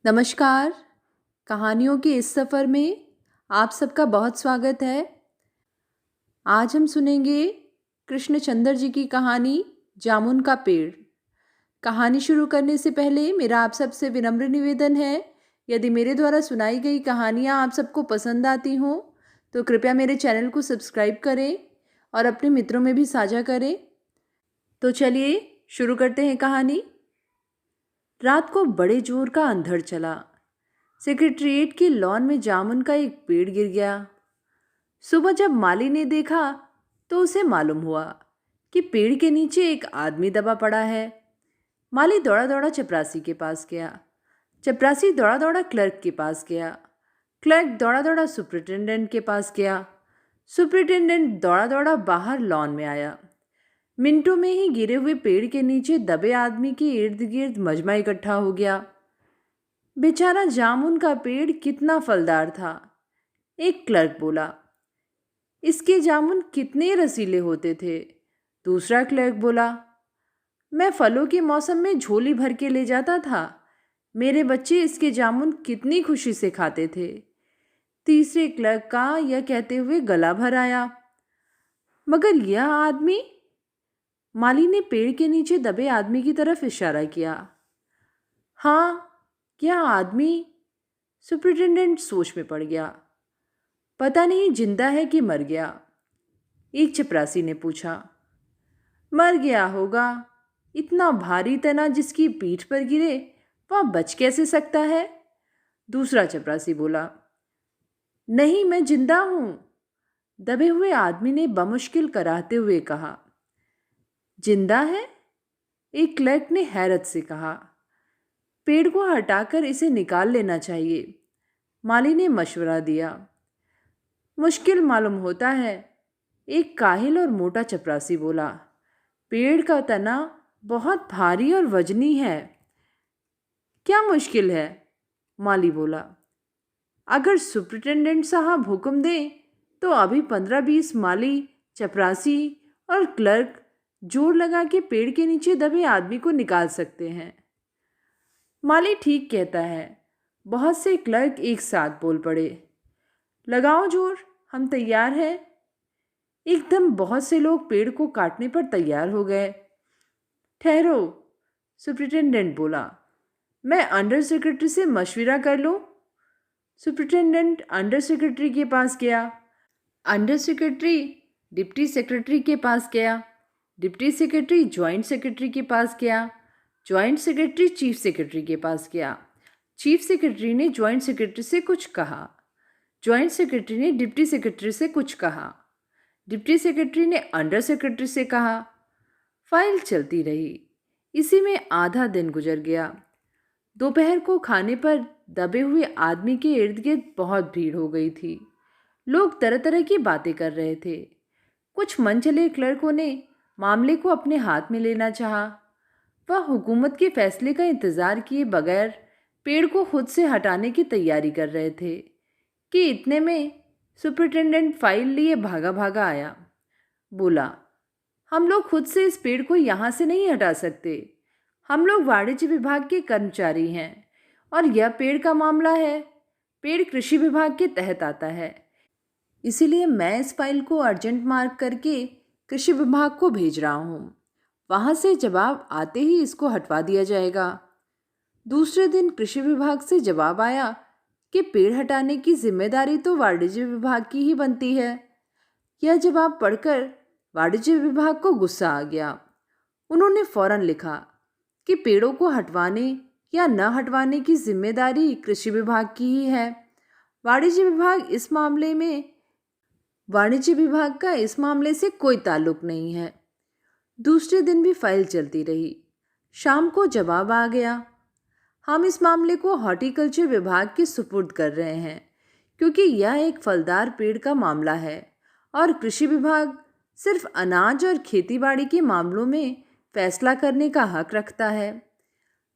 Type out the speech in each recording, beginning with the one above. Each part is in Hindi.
नमस्कार। कहानियों के इस सफ़र में आप सबका बहुत स्वागत है। आज हम सुनेंगे कृष्णचंद्र जी की कहानी जामुन का पेड़। कहानी शुरू करने से पहले मेरा आप सबसे विनम्र निवेदन है, यदि मेरे द्वारा सुनाई गई कहानियाँ आप सबको पसंद आती हों तो कृपया मेरे चैनल को सब्सक्राइब करें और अपने मित्रों में भी साझा करें। तो चलिए शुरू करते हैं कहानी। रात को बड़े जोर का अंधड़ चला। सेक्रेटरिएट के लॉन में जामुन का एक पेड़ गिर गया। सुबह जब माली ने देखा तो उसे मालूम हुआ कि पेड़ के नीचे एक आदमी दबा पड़ा है। माली दौड़ा दौड़ा चपरासी के पास गया। चपरासी दौड़ा दौड़ा क्लर्क के पास गया। क्लर्क दौड़ा दौड़ा सुपरिटेंडेंट के पास गया। सुपरिटेंडेंट दौड़ा दौड़ा बाहर लॉन में आया। मिनटों में ही गिरे हुए पेड़ के नीचे दबे आदमी के इर्द गिर्द मजमा इकट्ठा हो गया। बेचारा जामुन का पेड़ कितना फलदार था। एक क्लर्क बोला, इसके जामुन कितने रसीले होते थे। दूसरा क्लर्क बोला, मैं फलों के मौसम में झोली भर के ले जाता था। मेरे बच्चे इसके जामुन कितनी खुशी से खाते थे। तीसरे क्लर्क का यह कहते हुए गला भर आया, मगर यह आदमी। माली ने पेड़ के नीचे दबे आदमी की तरफ इशारा किया। हाँ, यह आदमी। सुपरिटेंडेंट सोच में पड़ गया। पता नहीं जिंदा है कि मर गया। एक चपरासी ने पूछा। मर गया होगा। इतना भारी तना जिसकी पीठ पर गिरे वह बच कैसे सकता है। दूसरा चपरासी बोला, नहीं, मैं जिंदा हूं। दबे हुए आदमी ने बमुश्किल कराहते हुए कहा। जिंदा है? एक क्लर्क ने हैरत से कहा। पेड़ को हटाकर इसे निकाल लेना चाहिए। माली ने मशवरा दिया। मुश्किल मालूम होता है। एक काहिल और मोटा चपरासी बोला। पेड़ का तना बहुत भारी और वजनी है। क्या मुश्किल है? माली बोला। अगर सुपरिटेंडेंट साहब हुक्म दें तो अभी 15-20 माली, चपरासी और क्लर्क जोर लगा के पेड़ के नीचे दबे आदमी को निकाल सकते हैं। माली ठीक कहता है। बहुत से क्लर्क एक साथ बोल पड़े। लगाओ जोर, हम तैयार हैं। एकदम बहुत से लोग पेड़ को काटने पर तैयार हो गए। ठहरो, सुपरिटेंडेंट बोला, मैं अंडर सेक्रेटरी से मशविरा कर लूं। सुपरिटेंडेंट अंडर सेक्रेटरी के पास गया। अंडर सेक्रेटरी डिप्टी सेक्रेटरी के पास गया। डिप्टी सेक्रेटरी जॉइंट सेक्रेटरी के पास गया। जॉइंट सेक्रेटरी चीफ सेक्रेटरी के पास गया। चीफ सेक्रेटरी ने जॉइंट सेक्रेटरी से कुछ कहा। जॉइंट सेक्रेटरी ने डिप्टी सेक्रेटरी से कुछ कहा। डिप्टी सेक्रेटरी ने अंडर सेक्रेटरी से कहा। फाइल चलती रही। इसी में आधा दिन गुजर गया। दोपहर को खाने पर दबे हुए आदमी के इर्द गिर्द बहुत भीड़ हो गई थी। लोग तरह तरह की बातें कर रहे थे। कुछ मनचले क्लर्कों ने मामले को अपने हाथ में लेना चाहा। वह हुकूमत के फैसले का इंतज़ार किए बगैर पेड़ को खुद से हटाने की तैयारी कर रहे थे कि इतने में सुपरिटेंडेंट फाइल लिए भागा भागा आया। बोला, हम लोग खुद से इस पेड़ को यहाँ से नहीं हटा सकते। हम लोग वाणिज्य विभाग के कर्मचारी हैं और यह पेड़ का मामला है। पेड़ कृषि विभाग के तहत आता है। इसीलिए मैं इस फाइल को अर्जेंट मार्क करके कृषि विभाग को भेज रहा हूँ। वहाँ से जवाब आते ही इसको हटवा दिया जाएगा। दूसरे दिन कृषि विभाग से जवाब आया कि पेड़ हटाने की जिम्मेदारी तो वाणिज्य विभाग की ही बनती है। यह जवाब पढ़कर वाणिज्य विभाग को गुस्सा आ गया। उन्होंने फौरन लिखा कि पेड़ों को हटवाने या न हटवाने की जिम्मेदारी कृषि विभाग की ही है। वाणिज्य विभाग का इस मामले से कोई ताल्लुक नहीं है। दूसरे दिन भी फाइल चलती रही। शाम को जवाब आ गया। हम इस मामले को हॉर्टिकल्चर विभाग के सुपुर्द कर रहे हैं क्योंकि यह एक फलदार पेड़ का मामला है और कृषि विभाग सिर्फ अनाज और खेतीबाड़ी के मामलों में फैसला करने का हक रखता है।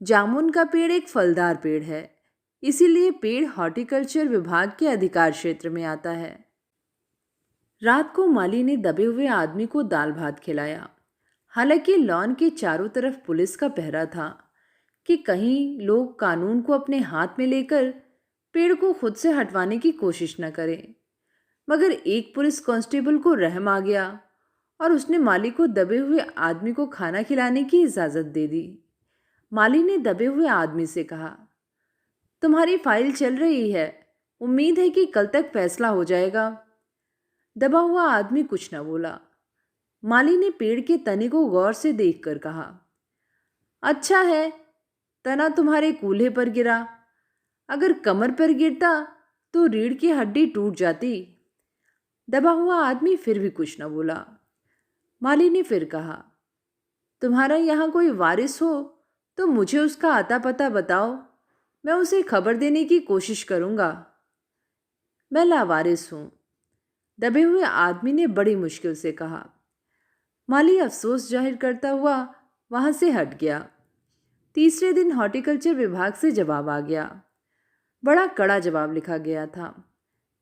जामुन का पेड़ एक फलदार पेड़ है, इसीलिए पेड़ हॉर्टिकल्चर विभाग के अधिकार क्षेत्र में आता है। रात को माली ने दबे हुए आदमी को दाल भात खिलाया। हालांकि लॉन के चारों तरफ पुलिस का पहरा था। कि कहीं लोग कानून को अपने हाथ में लेकर पेड़ को खुद से हटवाने की कोशिश न करें। मगर एक पुलिस कांस्टेबल को रहम आ गया और उसने माली को दबे हुए आदमी को खाना खिलाने की इजाज़त दे दी। माली ने दबे हुए आदमी से कहा, तुम्हारी फाइल चल रही है, उम्मीद है कि कल तक फैसला हो जाएगा। दबा हुआ आदमी कुछ न बोला। माली ने पेड़ के तने को गौर से देखकर कहा, अच्छा है, तना तुम्हारे कूल्हे पर गिरा, अगर कमर पर गिरता तो रीढ़ की हड्डी टूट जाती। दबा हुआ आदमी फिर भी कुछ न बोला। माली ने फिर कहा, तुम्हारा यहाँ कोई वारिस हो तो मुझे उसका आता पता बताओ, मैं उसे खबर देने की कोशिश करूँगा। मैं लावारिस हूँ, दबे हुए आदमी ने बड़ी मुश्किल से कहा। माली अफसोस जाहिर करता हुआ वहाँ से हट गया। तीसरे दिन हॉर्टिकल्चर विभाग से जवाब आ गया। बड़ा कड़ा जवाब लिखा गया था,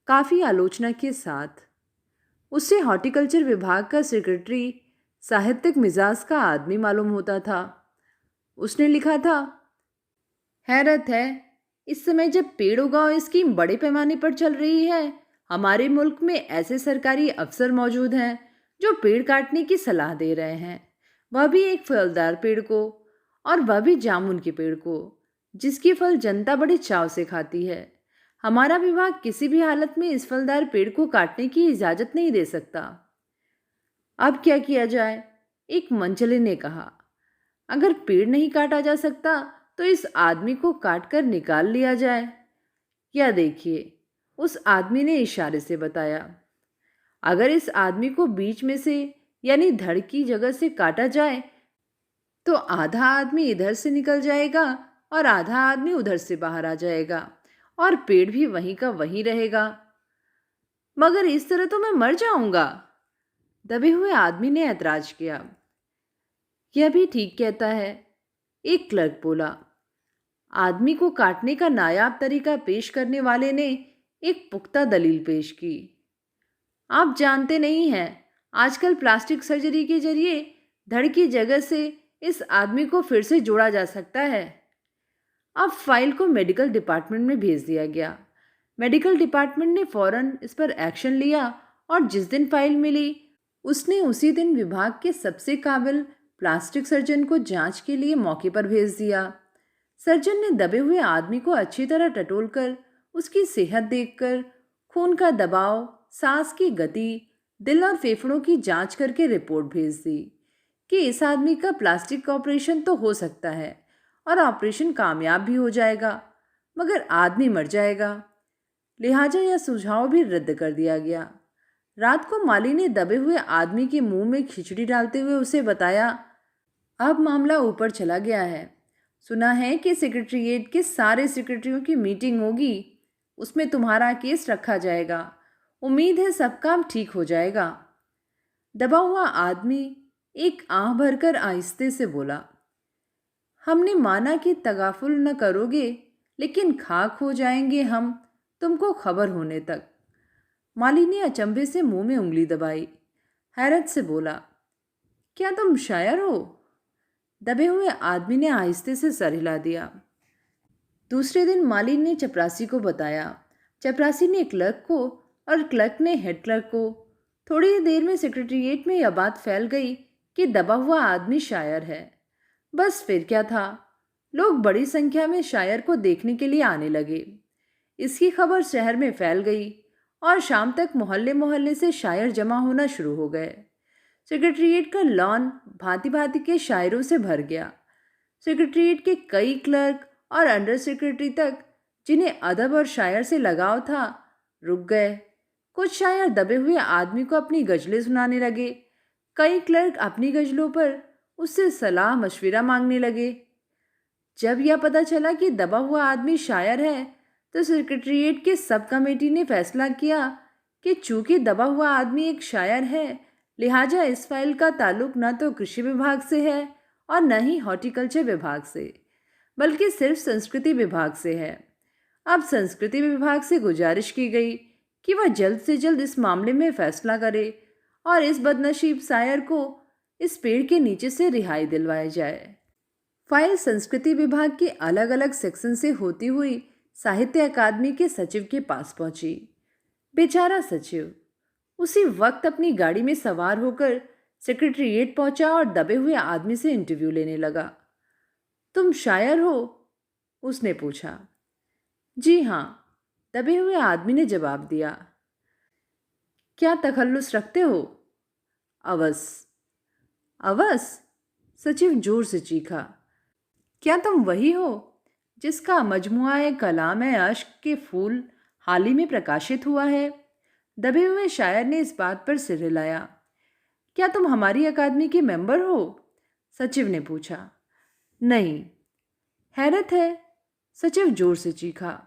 काफ़ी आलोचना के साथ। उससे हॉर्टिकल्चर विभाग का सेक्रेटरी साहित्यिक मिजाज का आदमी मालूम होता था। उसने लिखा था, हैरत है, इस समय जब पेड़ उगाओ स्कीम बड़े पैमाने पर चल रही है, हमारे मुल्क में ऐसे सरकारी अफसर मौजूद हैं जो पेड़ काटने की सलाह दे रहे हैं, वह भी एक फलदार पेड़ को, और वह भी जामुन के पेड़ को, जिसकी फल जनता बड़े चाव से खाती है। हमारा विभाग किसी भी हालत में इस फलदार पेड़ को काटने की इजाज़त नहीं दे सकता। अब क्या किया जाए? एक मंचले ने कहा, अगर पेड़ नहीं काटा जा सकता तो इस आदमी को काटकर निकाल लिया जाए। या देखिए, उस आदमी ने इशारे से बताया, अगर इस आदमी को बीच में से यानी धड़ की जगह से काटा जाए तो आधा आदमी इधर से निकल जाएगा और आधा आदमी उधर से बाहर आ जाएगा और पेड़ भी वहीं का वहीं रहेगा। मगर इस तरह तो मैं मर जाऊंगा, दबे हुए आदमी ने ऐतराज किया। यह भी ठीक कहता है, एक क्लर्क बोला। आदमी को काटने का नायाब तरीका पेश करने वाले ने एक पुख्ता दलील पेश की। आप जानते नहीं हैं, आजकल प्लास्टिक सर्जरी के जरिए धड़ की जगह से इस आदमी को फिर से जोड़ा जा सकता है। अब फाइल को मेडिकल डिपार्टमेंट में भेज दिया गया। मेडिकल डिपार्टमेंट ने फौरन इस पर एक्शन लिया और जिस दिन फाइल मिली उसने उसी दिन विभाग के सबसे काबिल प्लास्टिक सर्जन को जांच के लिए मौके पर भेज दिया। सर्जन ने दबे हुए आदमी को अच्छी तरह टटोलकर उसकी सेहत देखकर खून का दबाव, सांस की गति, दिल और फेफड़ों की जांच करके रिपोर्ट भेज दी कि इस आदमी का प्लास्टिक का ऑपरेशन तो हो सकता है और ऑपरेशन कामयाब भी हो जाएगा, मगर आदमी मर जाएगा। लिहाजा यह सुझाव भी रद्द कर दिया गया। रात को माली ने दबे हुए आदमी के मुंह में खिचड़ी डालते हुए उसे बताया, अब मामला ऊपर चला गया है। सुना है कि सेक्रेटेरिएट के सारे सेक्रेटरियों की मीटिंग होगी, उसमें तुम्हारा केस रखा जाएगा। उम्मीद है सब काम ठीक हो जाएगा। दबा हुआ आदमी एक आह भरकर आहिस्ते से बोला, हमने माना कि तगाफुल न करोगे, लेकिन खाक हो जाएंगे हम तुमको खबर होने तक। माली ने अचंभे से मुंह में उंगली दबाई, हैरत से बोला, क्या तुम शायर हो? दबे हुए आदमी ने आहिस्ते से सर हिला दिया। दूसरे दिन माली ने चपरासी को बताया। चपरासी ने क्लर्क को और क्लर्क ने हेड क्लर्क को। थोड़ी ही देर में सेक्रेटेरिएट में यह बात फैल गई कि दबा हुआ आदमी शायर है। बस फिर क्या था, लोग बड़ी संख्या में शायर को देखने के लिए आने लगे। इसकी खबर शहर में फैल गई और शाम तक मोहल्ले मोहल्ले से शायर जमा होना शुरू हो गए। सेक्रेटेरिएट का लॉन भांति भांति के शायरों से भर गया। सेक्रेटेरिएट के कई क्लर्क और अंडर सेक्रेटरी तक, जिन्हें अदब और शायर से लगाव था, रुक गए। कुछ शायर दबे हुए आदमी को अपनी गजलें सुनाने लगे। कई क्लर्क अपनी गजलों पर उससे सलाह मशविरा मांगने लगे। जब यह पता चला कि दबा हुआ आदमी शायर है तो सेक्रेटेरिएट के सब कमेटी ने फैसला किया कि चूंकि दबा हुआ आदमी एक शायर है, लिहाजा इस फाइल का ताल्लुक न तो कृषि विभाग से है और न ही हॉर्टिकल्चर विभाग से, बल्कि सिर्फ संस्कृति विभाग से है। अब संस्कृति विभाग से गुजारिश की गई कि वह जल्द से जल्द इस मामले में फैसला करे और इस बदनसीब शायर को इस पेड़ के नीचे से रिहाई दिलवाई जाए। फाइल संस्कृति विभाग के अलग अलग सेक्शन से होती हुई साहित्य अकादमी के सचिव के पास पहुंची। बेचारा सचिव उसी वक्त अपनी गाड़ी में सवार होकर सेक्रेटेरिएट पहुंचा और दबे हुए आदमी से इंटरव्यू लेने लगा। तुम शायर हो? उसने पूछा। जी हाँ, दबे हुए आदमी ने जवाब दिया। क्या तखल्लुस रखते हो? अवश्य। अवश्य? सचिव जोर से चीखा। क्या तुम वही हो जिसका मजमुआ कलाम अश्क के फूल हाल ही में प्रकाशित हुआ है? दबे हुए शायर ने इस बात पर सिर हिलाया। क्या तुम हमारी अकादमी के मेंबर हो? सचिव ने पूछा। नहीं। हैरत है, सचिव जोर से चीखा।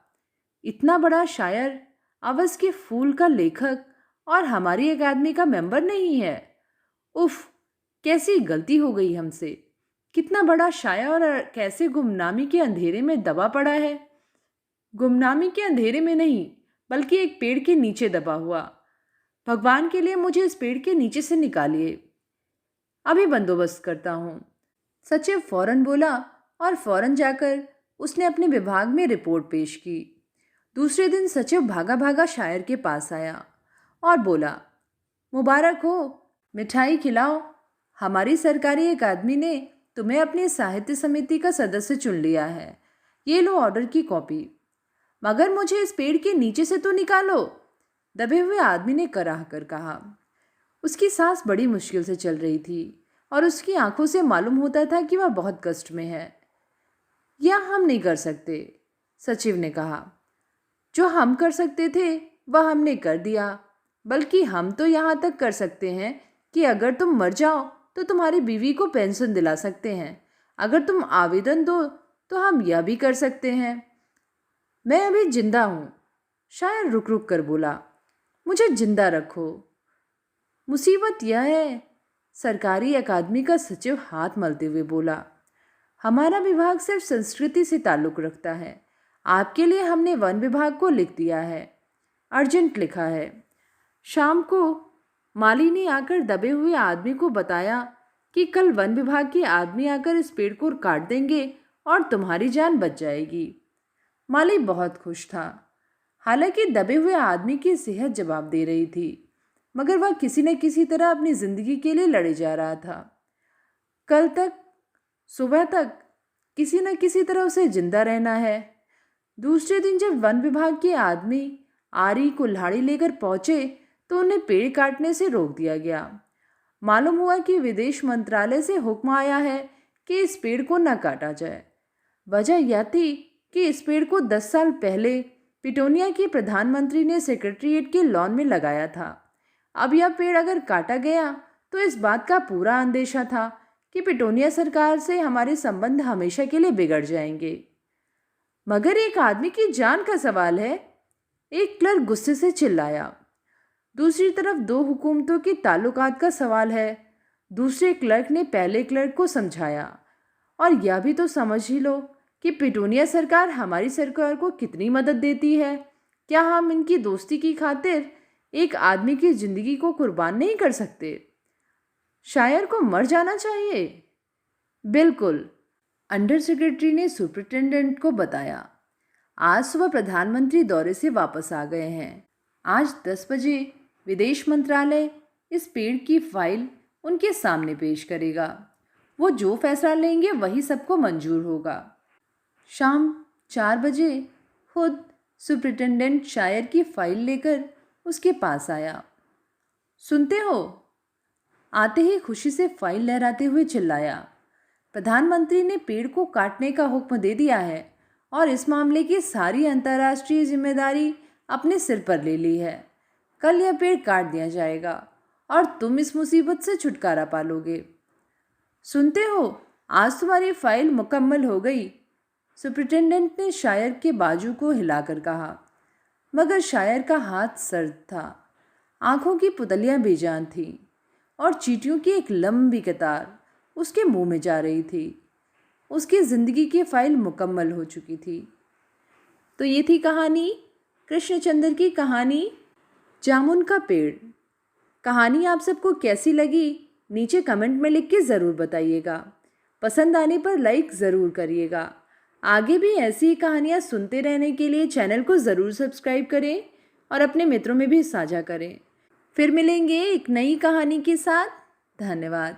इतना बड़ा शायर, अवस के फूल का लेखक और हमारी अकादमी का मेंबर नहीं है। उफ, कैसी गलती हो गई हमसे। कितना बड़ा शायर और कैसे गुमनामी के अंधेरे में दबा पड़ा है। गुमनामी के अंधेरे में नहीं, बल्कि एक पेड़ के नीचे दबा हुआ। भगवान के लिए मुझे इस पेड़ के नीचे से निकालिए। अभी बंदोबस्त करता हूँ, सचिव फौरन बोला और फौरन जाकर उसने अपने विभाग में रिपोर्ट पेश की। दूसरे दिन सचिव भागा भागा शायर के पास आया और बोला, मुबारक हो, मिठाई खिलाओ। हमारी सरकारी अकादमी ने तुम्हें अपनी साहित्य समिति का सदस्य चुन लिया है। ये लो ऑर्डर की कॉपी। मगर मुझे इस पेड़ के नीचे से तो निकालो, दबे हुए आदमी ने कराह कर कहा। उसकी सांस बड़ी मुश्किल से चल रही थी और उसकी आंखों से मालूम होता था कि वह बहुत कष्ट में है। यह हम नहीं कर सकते, सचिव ने कहा। जो हम कर सकते थे वह हमने कर दिया। बल्कि हम तो यहाँ तक कर सकते हैं कि अगर तुम मर जाओ तो तुम्हारी बीवी को पेंशन दिला सकते हैं। अगर तुम आवेदन दो तो हम यह भी कर सकते हैं। मैं अभी जिंदा हूँ, शायर रुक रुक कर बोला। मुझे जिंदा रखो। मुसीबत यह है, सरकारी अकादमी का सचिव हाथ मलते हुए बोला, हमारा विभाग सिर्फ संस्कृति से ताल्लुक़ रखता है। आपके लिए हमने वन विभाग को लिख दिया है, अर्जेंट लिखा है। शाम को माली ने आकर दबे हुए आदमी को बताया कि कल वन विभाग के आदमी आकर इस पेड़ को काट देंगे और तुम्हारी जान बच जाएगी। माली बहुत खुश था। हालांकि दबे हुए आदमी की सेहत जवाब दे रही थी, मगर वह किसी न किसी तरह अपनी जिंदगी के लिए लड़े जा रहा था। कल तक, सुबह तक किसी न किसी तरह उसे जिंदा रहना है। दूसरे दिन जब वन विभाग के आदमी आरी कुल्हाड़ी लेकर पहुंचे तो उन्हें पेड़ काटने से रोक दिया गया। मालूम हुआ कि विदेश मंत्रालय से हुक्म आया है कि इस पेड़ को न काटा जाए। वजह यह थी कि इस पेड़ को 10 साल पहले पिटोनिया के प्रधानमंत्री ने सेक्रेटेरिएट के लॉन में लगाया था। अब यह पेड़ अगर काटा गया तो इस बात का पूरा अंदेशा था कि पिटोनिया सरकार से हमारे संबंध हमेशा के लिए बिगड़ जाएंगे। मगर एक आदमी की जान का सवाल है, एक क्लर्क गुस्से से चिल्लाया। दूसरी तरफ 2 हुकूमतों के ताल्लुकात का सवाल है। दूसरे क्लर्क ने पहले क्लर्क को समझाया, और यह भी तो समझ ही लो कि पिटोनिया सरकार हमारी सरकार को कितनी मदद देती है। क्या हम इनकी दोस्ती की खातिर एक आदमी की जिंदगी को कुर्बान नहीं कर सकते? शायर को मर जाना चाहिए? बिल्कुल, अंडर सेक्रेटरी ने सुपरिटेंडेंट को बताया। आज सुबह प्रधानमंत्री दौरे से वापस आ गए हैं। आज 10 बजे विदेश मंत्रालय इस पेड़ की फाइल उनके सामने पेश करेगा। वो जो फैसला लेंगे वही सबको मंजूर होगा। शाम 4 बजे खुद सुपरिटेंडेंट शायर की फाइल लेकर उसके पास आया। सुनते हो? आते ही खुशी से फाइल लहराते हुए चिल्लाया, प्रधानमंत्री ने पेड़ को काटने का हुक्म दे दिया है और इस मामले की सारी अंतर्राष्ट्रीय जिम्मेदारी अपने सिर पर ले ली है। कल यह पेड़ काट दिया जाएगा और तुम इस मुसीबत से छुटकारा पालोगे। सुनते हो, आज तुम्हारी फाइल मुकम्मल हो गई, सुपरिटेंडेंट ने शायर के बाजू को हिलाकर कहा। मगर शायर का हाथ सर्द था, आंखों की पुतलियां बेजान थीं और चींटियों की एक लंबी कतार उसके मुंह में जा रही थी। उसकी ज़िंदगी की फाइल मुकम्मल हो चुकी थी। तो ये थी कहानी, कृष्णचंद्र की कहानी जामुन का पेड़। कहानी आप सबको कैसी लगी नीचे कमेंट में लिख के ज़रूर बताइएगा। पसंद आने पर लाइक ज़रूर करिएगा। आगे भी ऐसी ही कहानियाँ सुनते रहने के लिए चैनल को ज़रूर सब्सक्राइब करें और अपने मित्रों में भी साझा करें। फिर मिलेंगे एक नई कहानी के साथ। धन्यवाद।